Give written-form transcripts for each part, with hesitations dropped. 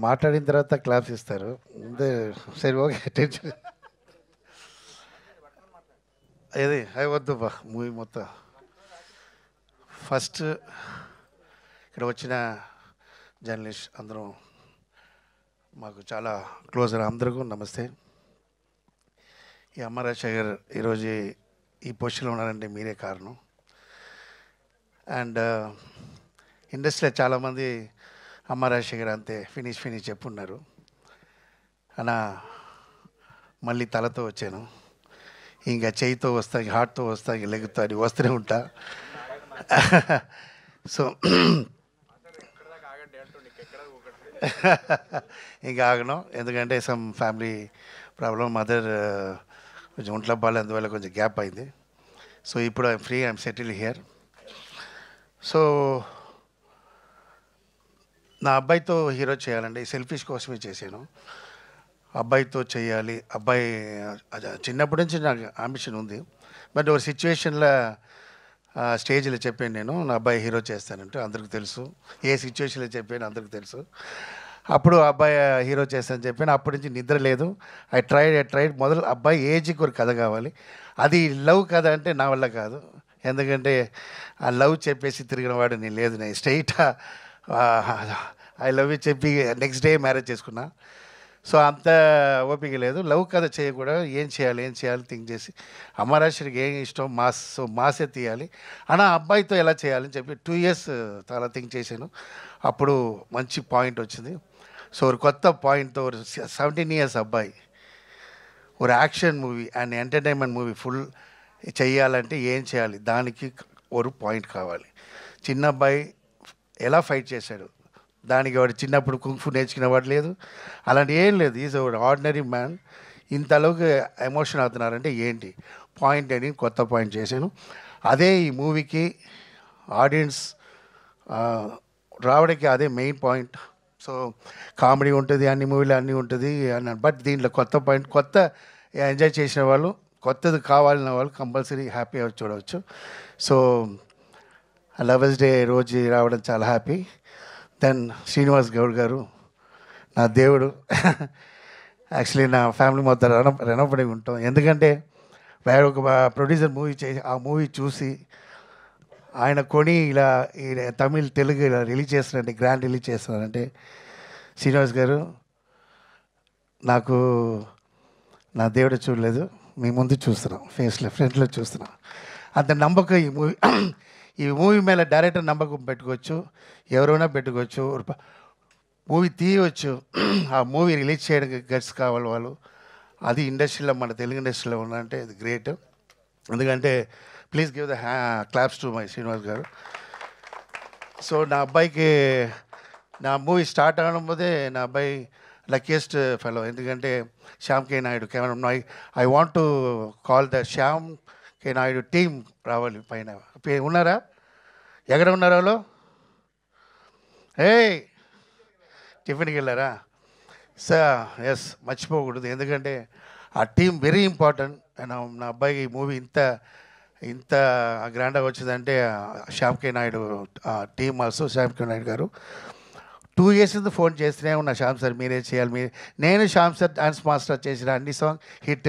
మాట్లాడిన తర్వాత క్లాప్స్ ఇస్తారు ముందే. సరే ఓకే టెన్షన్ ఏది అవి వద్దు బా మూవీ మొత్తం. ఫస్ట్ ఇక్కడ వచ్చిన జర్నలిస్ట్ అందరూ మాకు చాలా క్లోజ్ అందరికీ నమస్తే. ఈ అమ్మ రాజశేఖర్ ఈరోజు ఈ పొజిషన్లో ఉన్నారంటే మీరే కారణం. అండ్ ఇండస్ట్రీలో చాలామంది అమ్మ రాజశేఖర్ అంతే ఫినిష్ చెప్పున్నారు అన్న. మళ్ళీ తలతో వచ్చాను, ఇంకా చేయితో వస్తా, హార్ట్తో వస్తా, ఇంక లెగ్తో అది వస్తూనే ఉంటా. సో ఇంకా ఆగను, ఎందుకంటే సమ్ ఫ్యామిలీ ప్రాబ్లం, మదర్ కొంచెం ఒంట్లో బాగాలేదు, అందువల్ల కొంచెం గ్యాప్ అయింది. సో ఇప్పుడు I'm free, I'm settle here. So నా అబ్బాయితో హీరో చేయాలండి, సెల్ఫిష్ కోసమే చేశాను. అబ్బాయితో చేయాలి, అబ్బాయి చిన్నప్పటి నుంచి నాకు అంబిషన్ ఉంది. బట్ ఒక సిచ్యువేషన్లో స్టేజ్లో చెప్పాను నేను నా అబ్బాయి హీరో చేస్తానంటే, అందరికి తెలుసు ఏ సిచ్యువేషన్లో చెప్పాను, అందరికి తెలుసు. అప్పుడు అబ్బాయి హీరో చేస్తానని చెప్పాను. అప్పటి నుంచి నిద్ర లేదు. ఐ ట్రైడ్ మొదలు అబ్బాయి ఏజ్కి ఒక కథ కావాలి. అది లవ్ కథ అంటే నా వల్ల కాదు, ఎందుకంటే ఆ లవ్ చెప్పేసి తిరిగిన వాడు నేను లేదు. నేను స్ట్రైట్ ఐ లవ్ యూ చెప్పి నెక్స్ట్ డే మ్యారేజ్ చేసుకున్నా. సో అంత ఓపిక లేదు. లవ్ కథ చేయకూడదు, ఏం చేయాలి థింక్ చేసి అమరాశ్వరికి ఏం ఇష్టం మాస్, సో మాసే తీయాలి అన్న. అబ్బాయితో ఎలా చేయాలని చెప్పి 2 years చాలా థింక్ చేశాను. అప్పుడు మంచి పాయింట్ వచ్చింది. సో ఒక కొత్త పాయింట్తో ఒక 17 years అబ్బాయి ఒక action movie and entertainment movie full చేయాలంటే ఏం చేయాలి, దానికి ఒక పాయింట్ కావాలి. చిన్న అబ్బాయి ఎలా ఫైట్ చేశాడు, దానికి వాడు చిన్నప్పుడు కుంఫు నేర్చుకునేవాడు లేదు, అలాంటి ఏం లేదు. Is ordinary man. ఇంతలోకి ఎమోషన్ అవుతున్నారంటే ఏంటి పాయింట్ అని కొత్త పాయింట్ చేశాను. అదే ఈ మూవీకి ఆడియన్స్ రావడానికి అదే మెయిన్ పాయింట్. సో కామెడీ ఉంటుంది, అన్ని మూవీలో అన్నీ ఉంటుంది అన్నాను. బట్ దీంట్లో కొత్త పాయింట్, కొత్త ఎంజాయ్ చేసిన వాళ్ళు, కొత్తది కావాలన్న వాళ్ళు కంపల్సరీ హ్యాపీగా చూడవచ్చు. సో లవర్స్ డే రోజు రావడం చాలా హ్యాపీ. దెన్ శ్రీనివాస్ గౌడ్ గారు నా దేవుడు. యాక్చువల్లీ నా ఫ్యామిలీ మొత్తం రుణపడి ఉంటాం, ఎందుకంటే వేరే ఒక ప్రొడ్యూసర్ మూవీ చేసి ఆ మూవీ చూసి ఆయన కొని ఇలా తమిళ్ తెలుగు ఇలా రిలీజ్ చేస్తున్నారంటే, గ్రాండ్ రిలీజ్ చేస్తున్నారంటే శ్రీనివాస్ గారు నాకు నా దేవుడు చూడలేదు, మీ ముందు చూస్తున్నాం, ఫేస్లో ఫ్రంట్లో చూస్తున్నాం. అంత నమ్మకం ఈ మూవీ మీద డైరెక్టర్ నమ్మకం పెట్టుకోవచ్చు, ఎవరైనా పెట్టుకోవచ్చు, మూవీ తీయవచ్చు. ఆ మూవీ రిలీజ్ చేయడానికి గట్స్ కావాలి వాళ్ళు. అది ఇండస్ట్రీలో, మన తెలుగు ఇండస్ట్రీలో ఉందంటే అది గ్రేట్. ఎందుకంటే please give the claps to my Srinivas గారు. సో నా అబ్బాయికి నా మూవీ స్టార్ట్ అవడం పోతే నా అబ్బాయి లక్కీయెస్ట్ ఫెలో, ఎందుకంటే Shyam K Naidu camera. I want to call the Shyam K Naidu team రావాలి పైన. ఉన్నారా? ఎక్కడ ఉన్నారు వాళ్ళు? టిఫిన్కి వెళ్ళారా? సార్ ఎస్, మర్చిపోకూడదు, ఎందుకంటే ఆ టీం వెరీ ఇంపార్టెంట్. నా అబ్బాయికి ఈ మూవీ ఇంత గ్రాండ్గా వచ్చిందంటే Shyam K Naidu team, also Shyam K Naidu గారు 2 years నుంచి ఫోన్ చేస్తూనే ఉన్నా, శ్యామ్ సార్ మీరే చేయాలి. నేను శ్యామ్ సార్ డాన్స్ మాస్టర్ చేసిన అన్ని సాంగ్ హిట్,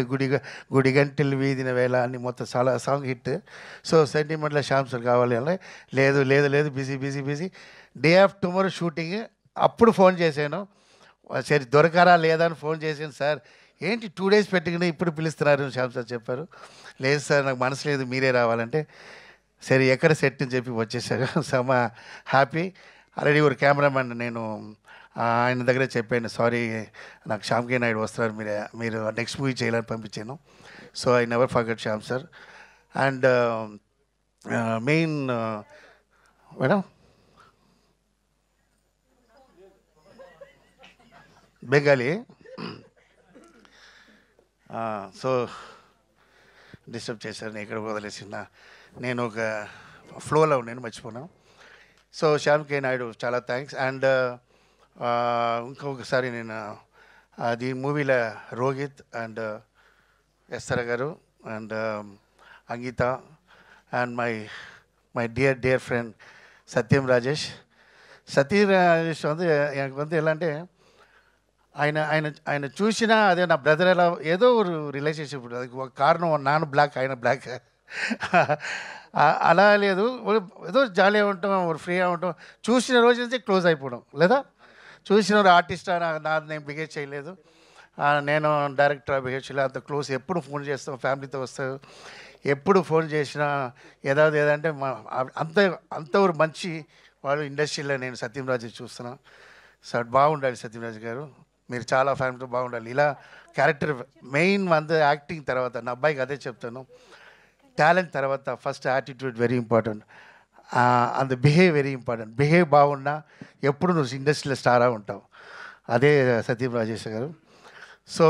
గుడిగంటలు వీధిన వేళ అన్ని మొత్తం చాలా సాంగ్ హిట్. సో సెంటిమెంట్లో శ్యామ్ సార్ కావాలి అని, లేదు busy day of tomorrow shooting. అప్పుడు ఫోన్ చేశాను, సరే దొరకరా లేదా అని ఫోన్ చేశాను. సార్ ఏంటి 2 days పెట్టుకుని ఇప్పుడు పిలుస్తున్నారు శ్యామ్ సార్ చెప్పారు. లేదు సార్ నాకు మనసు లేదు, మీరే రావాలంటే సరే ఎక్కడ సెట్ అని చెప్పి వచ్చేసారు. సమ హ్యాపీ. ఆల్రెడీ ఒక కెమెరామెన్ నేను ఆయన దగ్గరే చెప్పాను, సారీ నాకు శ్యామ్ కే నాయుడు వస్తున్నారు, మీరు నెక్స్ట్ మూవీ చేయాలని పంపించాను. So I never forget Shyam sir. And main madam Bengali. So disturb చేశారు, నేను ఇక్కడ వదిలేసిన, నేను ఒక ఫ్లోలో నేను మర్చిపోయాను. సో శ్యామ్ కే నాయుడు చాలా థ్యాంక్స్. అండ్ ఇంకొకసారి నేను అది మూవీలో Rohit and Esther garu and Ankita and my dear friend Satyam Rajesh. வந்து எனக்கு வந்து ఎలా అంటే ఆయన ఆయన ఆయన చూసినా అదే నా బ్రదర్ ఎలా ఏదో ఒక రిలేషన్షిప్ ఉంటుంది. అది ఒక కారణం నాన్న బ్లాక్ ఆయన బ్లాక్ అలా లేదు. ఏదో జాలీగా ఉంటాం, ఫ్రీగా ఉంటాం. చూసిన రోజు నుంచి క్లోజ్ అయిపోవడం లేదా చూసిన ఆర్టిస్ట్ నేను బిహేవ్ చేయలేదు, నేను డైరెక్టర్ బిహేవ్ చేయలేదు, అంత క్లోజ్. ఎప్పుడు ఫోన్ చేస్తాం, ఫ్యామిలీతో వస్తారు, ఎప్పుడు ఫోన్ చేసినా ఏదంటే అంత అంత ఒక మంచి వాళ్ళు ఇండస్ట్రీలో నేను సత్యంరాజు చూస్తున్నాను. సార్ బాగుండాలి సత్యంరాజు గారు, మీరు చాలా ఫ్యామిలీతో బాగుండాలి. ఇలా క్యారెక్టర్ మెయిన్ యాక్టింగ్ తర్వాత నా అబ్బాయికి అదే చెప్తాను, టాలెంట్ తర్వాత first attitude very important, and behave very important. Behave బాగున్నా ఎప్పుడు నువ్వు ఇండస్ట్రీలో స్టారా ఉంటావు. అదే సత్యం రాజేష్ గారు. So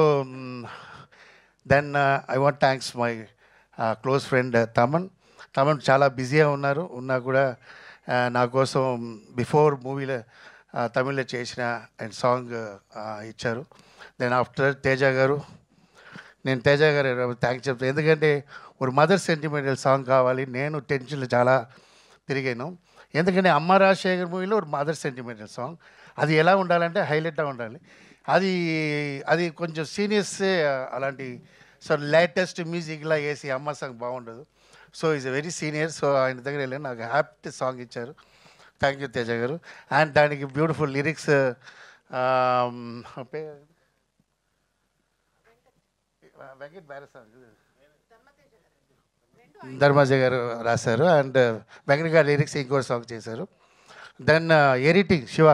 then I want thanks my close friend Thaman చాలా బిజీగా ఉన్నా కూడా నా కోసం బిఫోర్ మూవీలో తమిళ్లో చేసిన అండ్ సాంగ్ ఇచ్చారు. దెన్ ఆఫ్టర్ తేజ గారు, నేను తేజ గారు థ్యాంక్స్ చెప్తాను. ఎందుకంటే ఒక మదర్ సెంటిమెంటల్ సాంగ్ కావాలి, నేను టెన్షన్లో చాలా తిరిగాను. ఎందుకంటే అమ్మ రాజశేఖర్ మూవీలో ఒక మదర్ సెంటిమెంటల్ సాంగ్, అది ఎలా ఉండాలంటే హైలైట్గా ఉండాలి. అది కొంచెం సీనియర్సే అలాంటి, సో లేటెస్ట్ మ్యూజిక్లా వేసి అమ్మ సాంగ్ బాగుండదు. So is a very senior. So ఆయన దగ్గర వెళ్ళి నాకు హ్యాపీ సాంగ్ ఇచ్చారు. థ్యాంక్ యూ తేజ గారు. అండ్ దానికి బ్యూటిఫుల్ లిరిక్స్ వెంకట్ బ్యారసాంగ్ ధర్మాజ గారు రాశారు. అండ్ వెంకట్ గారు లిరిక్స్ ఇంకో సాంగ్ చేశారు. దెన్ ఎడిటింగ్ శివ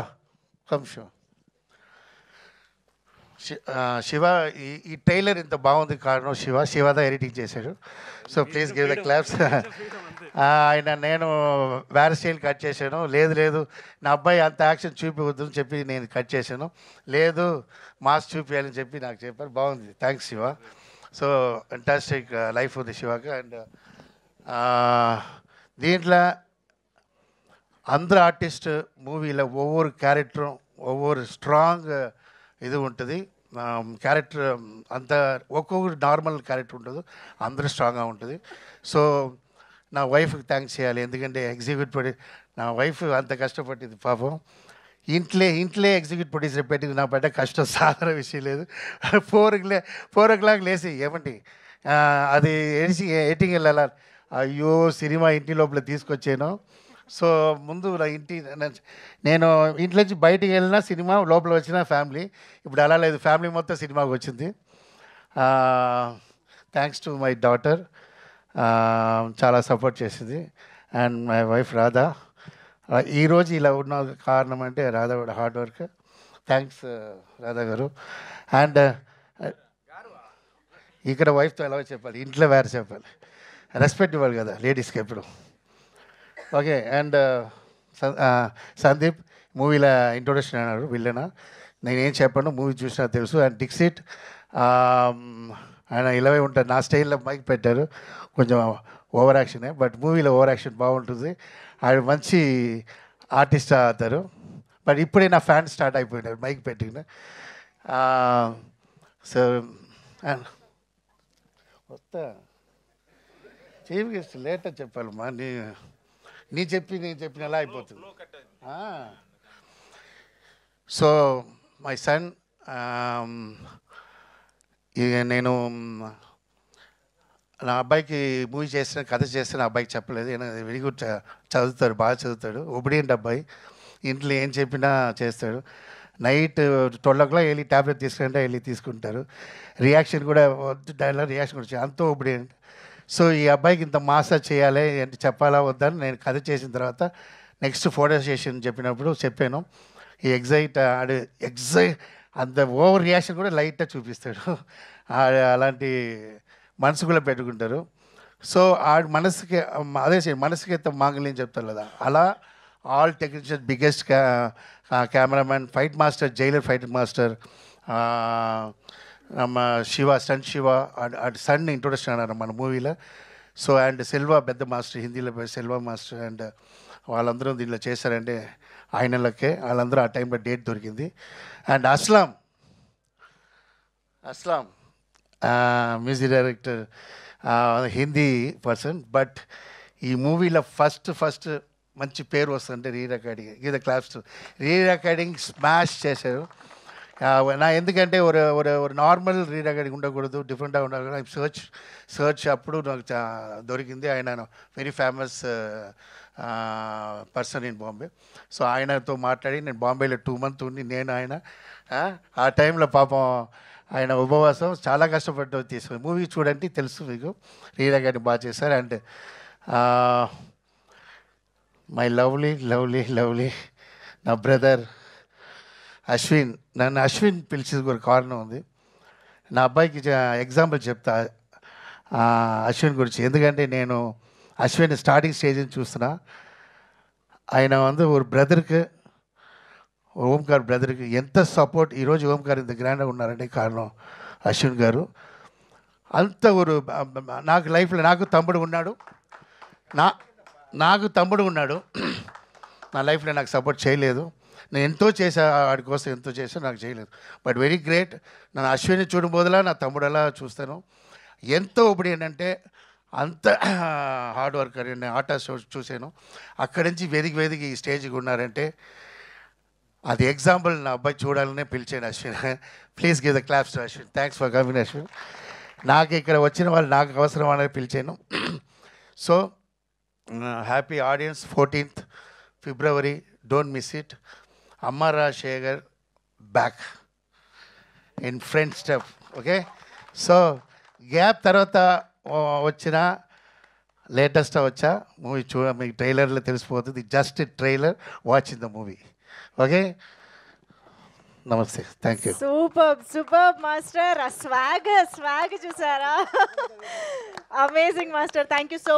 ఈ ట్రైలర్ ఇంత బాగుంది కారణం శివదా ఎడిటింగ్ చేశాడు. So please give the claps. ఆయన నేను వేరే స్టైల్ కట్ చేశాను, లేదు నా అబ్బాయి అంత యాక్షన్ చూపివద్దు అని చెప్పి నేను కట్ చేశాను, లేదు మాస్ చూపించాలని చెప్పి నాకు చెప్పారు. బాగుంది, thanks Shiva. So fantastic life ఉంది శివకి. అండ్ దీంట్లో అందరు ఆర్టిస్ట్ మూవీలో ఒవ్వొరు క్యారెక్టరు ఒవ్వొరు స్ట్రాంగ్ ఇది ఉంటుంది. క్యారెక్టర్ అంత ఒక్కొక్కరు నార్మల్ క్యారెక్టర్ ఉంటుంది, అందరూ స్ట్రాంగ్గా ఉంటుంది. సో నా వైఫ్కి థ్యాంక్స్ చేయాలి, ఎందుకంటే ఎగ్జిక్యూటివ్ ప్రొడ్యూసర్ నా వైఫ్ అంత కష్టపడింది పాపం. ఇంట్లో ఎగ్జిక్యూటివ్ ప్రొడ్యూసర్ పెట్టింది నా పడ్డ కష్టం సాధారణ విషయం లేదు. 4 o'clock లేసి ఏమండి అది ఎడిటింగ్ వెళ్ళాలి, అయ్యో సినిమా ఇంటి లోపల తీసుకొచ్చాను. సో ముందు నేను ఇంట్లో నుంచి బయటికి వెళ్ళినా సినిమా, లోపల వచ్చిన ఫ్యామిలీ. ఇప్పుడు అలా లేదు, ఫ్యామిలీ మొత్తం సినిమాకి వచ్చింది. థ్యాంక్స్ టు మై డాటర్, చాలా సపోర్ట్ చేసింది. And my wife Radha. ఈరోజు ఇలా ఉన్న కారణం అంటే రాధా కూడా హార్డ్ వర్క్. థ్యాంక్స్ రాధా గారు. అండ్ ఇక్కడ వైఫ్తో ఎలా చెప్పాలి, ఇంట్లో వేరే చెప్పాలి, రెస్పెక్ట్ ఇవ్వాలి కదా లేడీస్కి ఎప్పుడు. ఓకే. అండ్ సందీప్ మూవీలో ఇంట్రొడక్షన్ అన్నారు విల్లన, నేనేం చెప్పాను మూవీ చూసినా తెలుసు. అండ్ డిక్సిట్ ఆయన ఇలాగే ఉంటారు, నా స్టైల్లో మైక్ పెట్టారు, కొంచెం ఓవర్ యాక్షనే, బట్ మూవీలో ఓవర్ యాక్షన్ బాగుంటుంది. ఆయన మంచి ఆర్టిస్ట్ అవుతారు. బట్ ఇప్పుడే నా ఫ్యాన్ స్టార్ట్ అయిపోయినారు మైక్ పెట్టిన. సో వస్తా చీఫ్ గెస్ట్ లేట్ అని చెప్పాలమ్మా, నేను చెప్పిన ఎలా అయిపోతుంది. సో మై సన్, నేను నా అబ్బాయికి మూవీ చేసిన కథ చేస్తే నా అబ్బాయికి చెప్పలేదు. వెరీ గుడ్, చదువుతాడు, బాగా చదువుతాడు, ఒబిడియంట్ అబ్బాయి, ఇంట్లో ఏం చెప్పినా చేస్తాడు. నైట్ 12 o'clock వెళ్ళి ట్యాబ్లెట్ తీసుకుంటే వెళ్ళి తీసుకుంటారు. రియాక్షన్ కూడా డైలాగ్ రియాక్షన్ కూడా అంత ఒబిడియంట్. సో ఈ అబ్బాయికి ఇంత మాసా చేయాలి అంటే చెప్పాలా వద్దని నేను కథ చేసిన తర్వాత నెక్స్ట్ ఫోటో సెషన్ చెప్పినప్పుడు చెప్పాను. ఈ ఎగ్జైట్ అంత ఓవర్ రియాక్షన్ కూడా లైట్గా చూపిస్తాడు. అలాంటి మనసు కూడా పెట్టుకుంటారు. సో ఆ మనసుకి అదే మనసుకి ఎంత మాంగళ్యం చెప్తారు కదా, అలా all technician biggest cameraman, fight master, Jailer fight master நம்ம శివ స్టంట్ శివ అటు సన్ ఇంట్రొడక్షన్ అన్నారు మన మూవీలో. సో అండ్ సెల్వా పెద్ద మాస్టర్, హిందీలో సెల్వా మాస్టర్, అండ్ వాళ్ళందరూ దీనిలో చేశారంటే ఆయనలకే, వాళ్ళందరూ ఆ టైంలో డేట్ దొరికింది. And Aslam music director, Hindi person, but ఈ మూవీలో ఫస్ట్ మంచి పేరు వస్తుందంటే రీ రికార్డింగ్. ఇది క్లాప్స్, రీ రికార్డింగ్ స్మాష్ చేశారు. நான் ఎందుకంటే ஒரு ஒரு ஒரு నార్మల్ రీడర్ ఉండకూడదు, డిఫరెంట్గా ఉండకూడదు. సర్చ్ అప్పుడు నాకు దొరికింది. ఆయన very famous person in Bombay. So ఆయనతో మాట్లాడి నేను బాంబేలో 2 months ఉండి నేను ఆయన ఆ టైంలో పాపం ఆయన ఉపవాసం చాలా కష్టపడ్డ తీసుకుని మూవీ చూడండి తెలుసు మీకు. రీడా గారిని బాగా చేశారు. And my lovely lovely lovely నా బ్రదర్ అశ్విన్. నన్ను అశ్విన్ పిలిచేది ఒక కారణం ఉంది. నా అబ్బాయికి ఎగ్జాంపుల్ చెప్తా అశ్విన్ గురించి. ఎందుకంటే నేను అశ్విన్ స్టార్టింగ్ స్టేజ్ నుంచి చూస్తున్నా. ఆయన ఒక బ్రదర్కి, ఓంకార్ బ్రదర్కి ఎంత సపోర్ట్. ఈరోజు ఓంకార్ ఇంత గ్రాండ్గా ఉన్నారంటే కారణం అశ్విన్ గారు. అంత నాకు లైఫ్లో నాకు తమ్ముడు ఉన్నాడు. నాకు తమ్ముడు ఉన్నాడు. నా లైఫ్లో నాకు సపోర్ట్ చేయలేదు. నేను ఎంతో చేశా వాడి కోసం, ఎంతో చేశా, నాకు చేయలేదు. But very great. నన్ను అశ్విని చూడబోదులా నా తమ్ముడు ఎలా చూస్తాను. ఎంతో ఇప్పుడు ఏంటంటే అంత హార్డ్ వర్కర్. నేను ఆట చూశాను. అక్కడి నుంచి వెదికి ఈ స్టేజ్కి ఉన్నారంటే అది ఎగ్జాంపుల్. నా అబ్బాయి చూడాలనే పిలిచాను Ashwin. Please give the claps to Ashwin. Thanks for coming Ashwin. నాకు ఇక్కడ వచ్చిన వాళ్ళు నాకు అవసరం అనేది పిలిచాను. So happy audience. 14th February, don't miss it. అమ్మ Rajasekhar back in friend step. Okay, so gap తర్వాత వచ్చిన లేటెస్ట్ వచ్చా మూవీ మీకు ట్రైలర్లో తెలిసిపోతుంది. Just trailer, watch in the movie. Okay, నమస్తే, thank you. Super master. Swag చూసారా? Amazing master. Thank you so